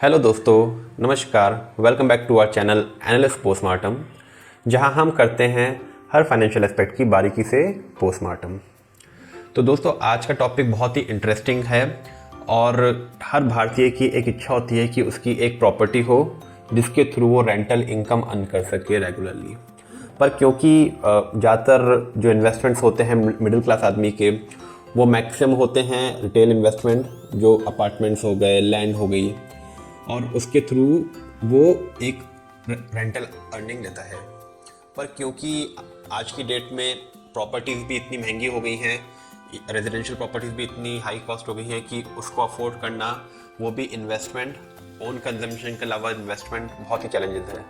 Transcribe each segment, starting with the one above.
Hello दोस्तों, नमस्कार। Welcome back to our channel analyst postmortem, जहां हम करते हैं हर फाइनेंशियल एस्पेक्ट की बारीकी से पोस्टमार्टम। तो दोस्तों, आज का टॉपिक बहुत ही इंटरेस्टिंग है और हर भारतीय की एक इच्छा होती है कि उसकी एक प्रॉपर्टी हो जिसके थ्रू वो रेंटल इनकम अर्न कर सके रेगुलरली। पर क्योंकि ज़्यादातर जो इन्वेस्टमेंट्स होते हैं मिडिल क्लास आदमी के, वो मैक्सिमम होते हैं रिटेल इन्वेस्टमेंट, जो अपार्टमेंट्स हो गए, लैंड हो गई, और उसके थ्रू वो एक रेंटल अर्निंग लेता है। पर क्योंकि आज की डेट में प्रॉपर्टीज़ भी इतनी महंगी हो गई हैं, रेजिडेंशियल प्रॉपर्टीज़ भी इतनी हाई कॉस्ट हो गई हैं कि उसको अफोर्ड करना, वो भी इन्वेस्टमेंट, ओन कंजम्पशन के अलावा इन्वेस्टमेंट, बहुत ही चैलेंजेस है।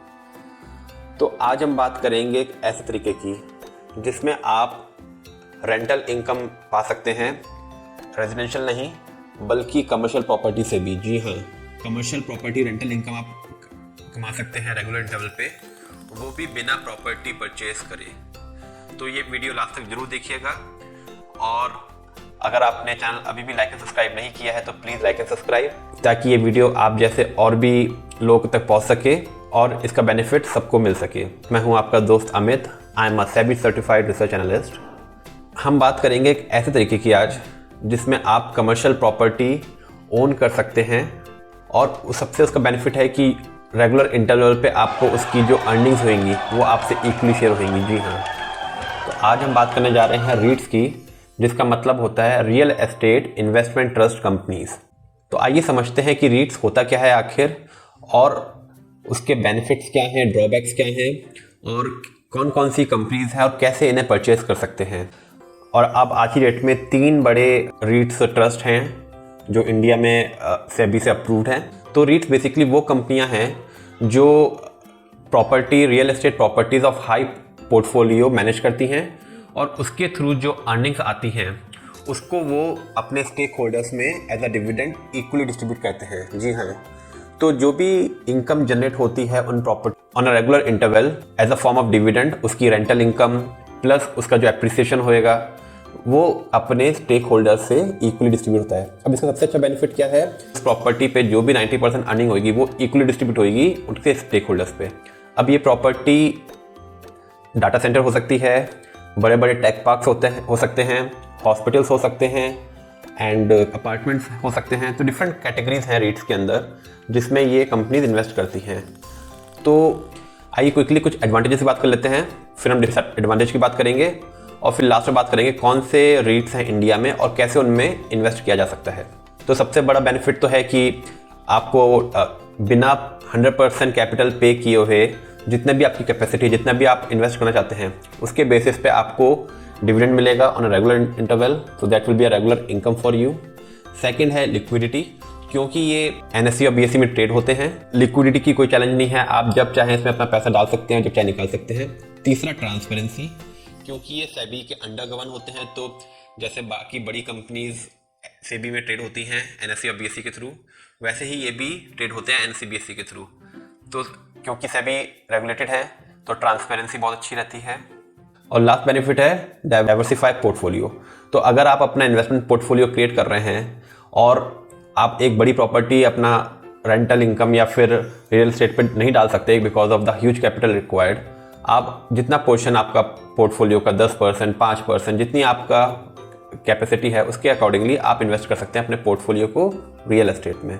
तो आज हम बात करेंगे एक ऐसे तरीके की जिसमें आप रेंटल इनकम पा सकते हैं, रेजिडेंशियल नहीं बल्कि कमर्शियल प्रॉपर्टी से भी। जी हाँ, कमर्शियल प्रॉपर्टी रेंटल इनकम आप कमा सकते हैं रेगुलर इंटरवल पे, वो भी बिना प्रॉपर्टी परचेज करे। तो ये वीडियो लास्ट तक जरूर देखिएगा, और अगर आपने चैनल अभी भी लाइक एंड सब्सक्राइब नहीं किया है तो प्लीज़ लाइक एंड सब्सक्राइब, ताकि ये वीडियो आप जैसे और भी लोगों तक पहुंच सके और इसका बेनिफिट सबको मिल सके। मैं हूं आपका दोस्त Amit, I am a SEBI certified research analyst. हम बात करेंगे एक ऐसे तरीके की आज जिसमें आप कमर्शियल प्रॉपर्टी ओन कर सकते हैं, और सबसे उसका बेनिफिट है कि रेगुलर इंटरवल पे आपको उसकी जो अर्निंग्स होंगी वो आपसे इक्वली शेयर होंगी। जी हाँ, तो आज हम बात करने जा रहे हैं रीट्स की, जिसका मतलब होता है real estate investment trust companies. तो आइए समझते हैं कि रीट्स होता क्या है आखिर, और उसके बेनिफिट्स क्या हैं, ड्रॉबैक्स क्या हैं, और कौन कौन सी कंपनीज हैं और कैसे इन्हें परचेज कर सकते हैं। और अब आज की डेट में 3 बड़े रीट्स ट्रस्ट हैं जो इंडिया में सेबी से अप्रूव्ड हैं। तो रीट्स बेसिकली वो कंपनियां हैं जो property, real estate properties of high portfolio manage करती हैं, और उसके थ्रू जो अर्निंग्स आती हैं उसको वो अपने स्टेक होल्डर्स में as a dividend equally distribute करते हैं। जी हाँ, तो जो भी इनकम जनरेट होती है उन property on a regular interval as a form of dividend, उसकी रेंटल इनकम प्लस उसका जो एप्रिसिएशन होएगा वो अपने स्टेक होल्डर से इक्वली डिस्ट्रीब्यूट होता है। अब इसका सबसे अच्छा बेनिफिट क्या है, इस प्रॉपर्टी पे जो भी 90% अर्निंग होगी वो इक्वली डिस्ट्रीब्यूट होगी उनके स्टेक होल्डर्स पे। अब ये प्रॉपर्टी डाटा सेंटर हो सकती है, बड़े बड़े टेक पार्क्स हो सकते हैं, हॉस्पिटल्स हो सकते हैं, एंड अपार्टमेंट्स हो सकते हैं। तो डिफरेंट कैटेगरीज हैं रीट्स के अंदर जिसमें ये कंपनीज इन्वेस्ट करती हैं। तो आइए क्विकली कुछ एडवांटेजेस की बात कर लेते हैं, फिर हम डिसएडवांटेज की बात करेंगे, और फिर लास्ट में बात करेंगे कौन से रीट्स हैं इंडिया में और कैसे उनमें इन्वेस्ट किया जा सकता है। तो सबसे बड़ा बेनिफिट तो है कि आपको बिना 100% कैपिटल पे किए हुए जितने भी आपकी कैपेसिटी, जितना भी आप इन्वेस्ट करना चाहते हैं, उसके बेसिस पे आपको डिविडेंड मिलेगा on a regular interval, so that will be a regular income for you. Second है लिक्विडिटी, क्योंकि ये एनएससी और बीएससी में ट्रेड होते हैं, लिक्विडिटी की कोई चैलेंज नहीं है, आप जब चाहें इसमें अपना पैसा डाल सकते हैं, जब चाहे निकाल सकते हैं। तीसरा ट्रांसपेरेंसी, क्योंकि ये सेबी के अंडर गवर्न होते हैं, तो जैसे बाकी बड़ी कंपनीज सेबी में ट्रेड होती हैं एनएससी और बीएससी के थ्रू, वैसे ही ये भी ट्रेड होते हैं एनएससी बीएससी के थ्रू। तो क्योंकि सेबी रेगुलेटेड है तो ट्रांसपेरेंसी बहुत अच्छी रहती है। और लास्ट बेनिफिट है डाइवर्सिफाइड पोर्टफोलियो। तो अगर आप अपना इन्वेस्टमेंट पोर्टफोलियो क्रिएट कर रहे हैं और आप एक बड़ी प्रॉपर्टी अपना रेंटल इनकम या फिर रियल एस्टेट पे नहीं डाल सकते because of the huge capital required, आप जितना पोर्शन आपका पोर्टफोलियो का 10%, 5%, जितनी आपका कैपेसिटी है उसके अकॉर्डिंगली आप इन्वेस्ट कर सकते हैं अपने पोर्टफोलियो को रियल एस्टेट में,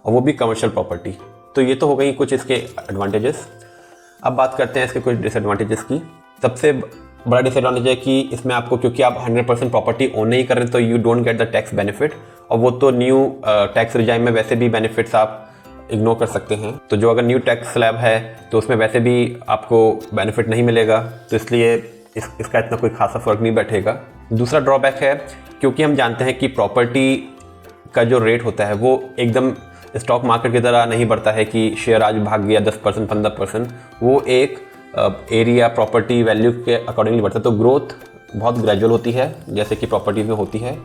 और वो भी कमर्शियल प्रॉपर्टी। तो ये तो हो गई कुछ इसके एडवांटेजेस। अब बात करते हैं इसके कुछ डिसएडवांटेजेस की। सबसे बड़ा डिसएडवांटेज है कि इसमें आपको, क्योंकि आप 100% प्रॉपर्टी ओन नहीं कर रहे तो you don't get the tax benefit, और वो तो न्यू टैक्स रिजाइम में वैसे भी बेनिफिट्स आप इग्नोर कर सकते हैं। तो जो अगर न्यू टैक्स स्लैब है तो उसमें वैसे भी आपको बेनिफिट नहीं मिलेगा, तो इसलिए इसका इतना कोई खासा फर्क नहीं बैठेगा। दूसरा ड्रॉबैक है, क्योंकि हम जानते हैं कि प्रॉपर्टी का जो रेट होता है वो एकदम स्टॉक मार्केट की तरह नहीं बढ़ता है कि शेयर आज भाग गया 10%, 15%, वो एक एरिया प्रॉपर्टी वैल्यू के अकॉर्डिंगली बढ़ता है। तो ग्रोथ बहुत ग्रेजुअल होती है जैसे कि प्रॉपर्टीज में होती है।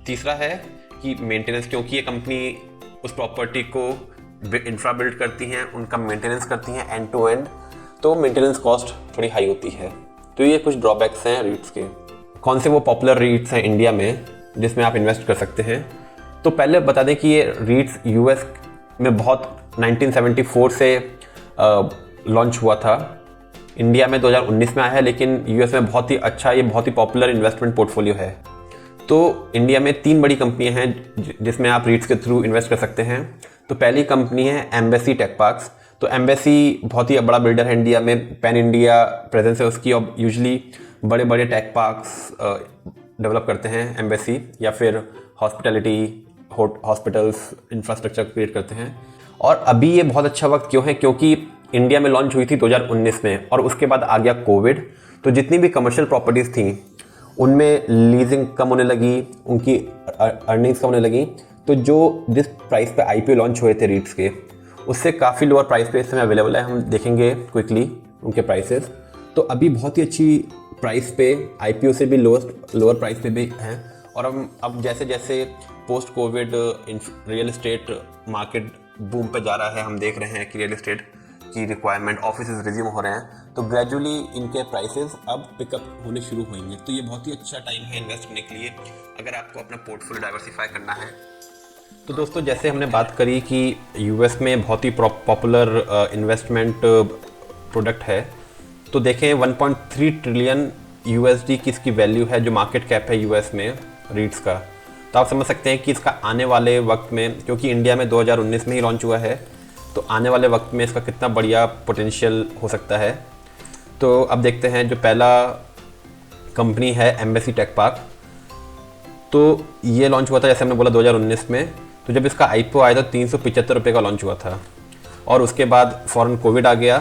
तीसरा है कि मेंटेनेंस, क्योंकि ये कंपनी उस प्रॉपर्टी को इंफ्रा बिल्ड करती हैं, उनका मेंटेनेंस करती हैं एंड टू एंड, तो मेंटेनेंस कॉस्ट थोड़ी हाई होती है। तो ये कुछ ड्रॉबैक्स हैं रीट्स के। कौन से वो पॉपुलर रीट्स हैं इंडिया में जिसमें आप इन्वेस्ट कर सकते हैं? तो पहले बता दें कि ये रीट्स यूएस में बहुत 1974 से लॉन्च हुआ था। इंडिया में 2019 में आया है, लेकिन यूएस में बहुत ही अच्छा, ये बहुत ही पॉपुलर इन्वेस्टमेंट पोर्टफोलियो है। तो इंडिया में 3 बड़ी कंपनियां हैं जिसमें आप रीट्स के थ्रू इन्वेस्ट कर सकते हैं। तो पहली कंपनी है एम्बेसी टेक पार्क्स। तो एम्बेसी बहुत ही बड़ा बिल्डर है इंडिया में, पैन इंडिया प्रेजेंस है उसकी, और यूजली बड़े बड़े टेक पार्क्स डेवलप करते हैं एम्बेसी, या फिर हॉस्पिटैलिटी, हॉस्पिटल्स, इंफ्रास्ट्रक्चर क्रिएट करते हैं। और अभी ये बहुत अच्छा वक्त क्यों है, क्योंकि इंडिया में लॉन्च हुई थी 2019 में, और उसके बाद आ गया कोविड। तो जितनी भी कमर्शियल प्रॉपर्टीज़ थी उनमें लीजिंग कम होने लगी, उनकी अर्निंग्स कम होने लगी। तो जो जिस प्राइस पे आईपीओ लॉन्च हुए थे रीट्स के, उससे काफ़ी लोअर प्राइस पे इस समय अवेलेबल है। हम देखेंगे क्विकली उनके प्राइसेस। तो अभी बहुत ही अच्छी प्राइस पे, आईपीओ से भी लोअर प्राइस पे भी हैं। और अब जैसे जैसे post Covid real estate market boom पे जा रहा है, हम देख रहे हैं कि रियल एस्टेट की रिक्वायरमेंट, ऑफिसेज रिज्यूम हो रहे हैं, तो ग्रेजुअली इनके प्राइसेस अब पिकअप होने शुरू होंगे। तो ये बहुत ही अच्छा टाइम है इन्वेस्ट करने के लिए, अगर आपको अपना पोर्टफोलियो डाइवर्सिफाई करना है। तो दोस्तों, जैसे हमने बात करी कि यूएस में बहुत ही पॉपुलर इन्वेस्टमेंट प्रोडक्ट है, तो देखें 1.3 ट्रिलियन यूएसडी की इसकी वैल्यू है, जो मार्केट कैप है यूएस में रीट्स का। तो आप समझ सकते हैं कि इसका आने वाले वक्त में, क्योंकि इंडिया में 2019 में ही लॉन्च हुआ है, तो आने वाले वक्त में इसका कितना बढ़िया पोटेंशियल हो सकता है। तो अब देखते हैं, जो पहला कंपनी है एम्बेसी टेक पार्क। तो ये लॉन्च हुआ था, जैसे हमने बोला, 2019 में। तो जब इसका आईपीओ आया था 375 रुपये का लॉन्च हुआ था, और उसके बाद फ़ौरन कोविड आ गया।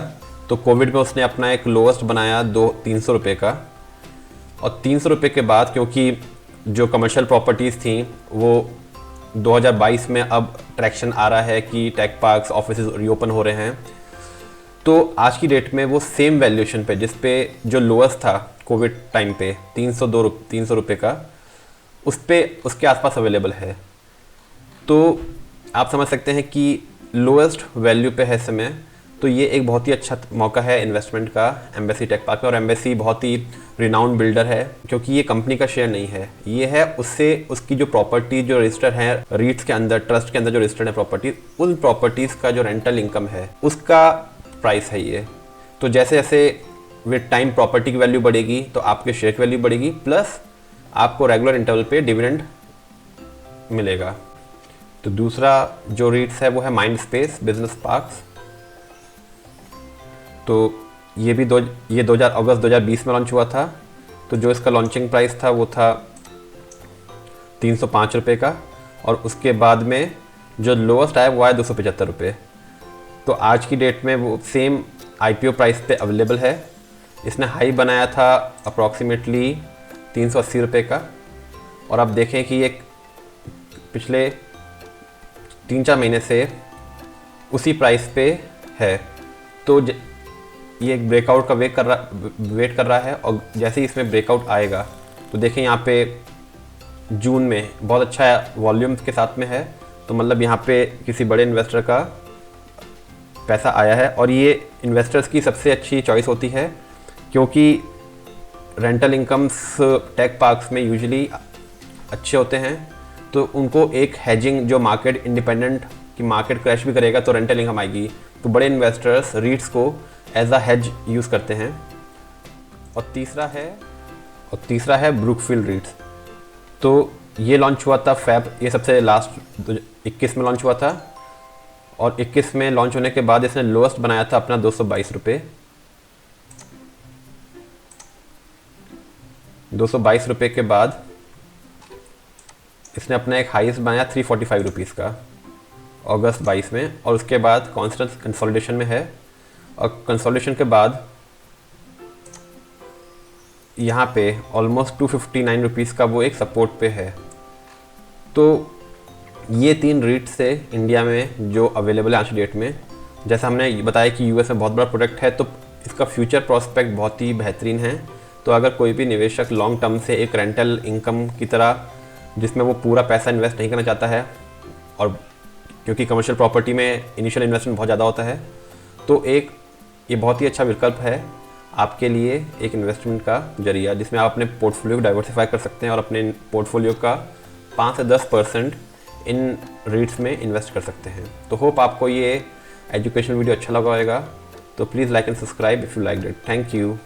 तो कोविड में उसने अपना एक लोएस्ट बनाया 300 रुपये का, और 300 रुपये के बाद, क्योंकि जो कमर्शियल प्रॉपर्टीज़ थी वो 2022 में अब ट्रैक्शन आ रहा है कि टेक पार्क्स, ऑफिसेज रीओपन हो रहे हैं, तो आज की डेट में वो सेम वैल्यूएशन पे, जिस पे जो लोएस्ट था कोविड टाइम पे 300 रुपये का, उस पे उसके आसपास अवेलेबल है। तो आप समझ सकते हैं कि लोएस्ट वैल्यू पे है इस समय। तो ये एक बहुत ही अच्छा मौका है इन्वेस्टमेंट का एम्बेसी टेक पार्क में। और एम्बेसी बहुत ही रिनाउंड बिल्डर है, क्योंकि ये कंपनी का शेयर नहीं है, ये है उससे उसकी जो प्रॉपर्टी जो रजिस्टर है रीट्स के अंदर, ट्रस्ट के अंदर जो रजिस्टर्ड है प्रॉपर्टी, उन प्रॉपर्टीज़ का जो रेंटल इनकम है उसका प्राइस है ये। तो जैसे जैसे विद टाइम प्रॉपर्टी की वैल्यू बढ़ेगी, तो आपके शेयर की वैल्यू बढ़ेगी, प्लस आपको रेगुलर इंटरवल पे डिविडेंड मिलेगा। तो दूसरा जो रीट्स है वो है माइंड स्पेस बिजनेस पार्क्स। तो ये भी अगस्त 2020 में लॉन्च हुआ था। तो जो इसका लॉन्चिंग प्राइस था वो था 305 रुपये का, और उसके बाद में जो लोएस्ट आया वो आया 275 रुपये। तो आज की डेट में वो सेम आईपीओ प्राइस पे अवेलेबल है। इसने हाई बनाया था अप्रॉक्सीमेटली 380 रुपये का, और आप देखें कि ये पिछले 3-4 महीने से उसी प्राइस पे है। तो ये एक ब्रेकआउट का वेट कर रहा है, और जैसे ही इसमें ब्रेकआउट आएगा, तो देखें यहाँ पे जून में बहुत अच्छा वॉल्यूम्स के साथ में है। तो मतलब यहाँ पे किसी बड़े इन्वेस्टर का पैसा आया है, और ये इन्वेस्टर्स की सबसे अच्छी चॉइस होती है, क्योंकि रेंटल इनकम्स टेक पार्क्स में यूजुअली अच्छे होते हैं। तो उनको एक हेजिंग, जो मार्केट इंडिपेंडेंट की मार्केट क्रैश भी करेगा तो रेंटल इनकम आएगी, तो बड़े इन्वेस्टर्स रीट्स को एज अ हेज यूज़ करते हैं। और तीसरा है ब्रुकफील्ड रीट्स। तो ये लॉन्च हुआ था ये सबसे लास्ट 21 में लॉन्च हुआ था, और 21 में लॉन्च होने के बाद इसने लोएस्ट बनाया था अपना 222 रुपये। 222 रुपये के बाद इसने अपना एक हाईएस्ट बनाया 345 रुपीज़ का अगस्त 22 में, और उसके बाद कॉन्स्टेंट कंसोलिडेशन में है। और कंसोलिडेशन के बाद यहाँ पे ऑलमोस्ट 259 रुपीज़ का वो एक सपोर्ट पे है। तो ये 3 रीट्स से इंडिया में जो अवेलेबल है आज की डेट में। जैसा हमने बताया कि यूएस में बहुत बड़ा प्रोडक्ट है, तो इसका फ्यूचर प्रोस्पेक्ट बहुत ही बेहतरीन है। तो अगर कोई भी निवेशक लॉन्ग टर्म से एक रेंटल इनकम की तरह, जिसमें वो पूरा पैसा इन्वेस्ट नहीं करना चाहता है, और क्योंकि कमर्शियल प्रॉपर्टी में इनिशियल इन्वेस्टमेंट बहुत ज़्यादा होता है, तो ये बहुत ही अच्छा विकल्प है आपके लिए एक इन्वेस्टमेंट का जरिया, जिसमें आप अपने पोर्टफोलियो को डाइवर्सिफाई कर सकते हैं और अपने पोर्टफोलियो का 5 से 10% इन रीट्स में इन्वेस्ट कर सकते हैं। तो होप आपको ये एजुकेशनल वीडियो अच्छा लगा होगा। तो please like and subscribe if you like it. Thank you.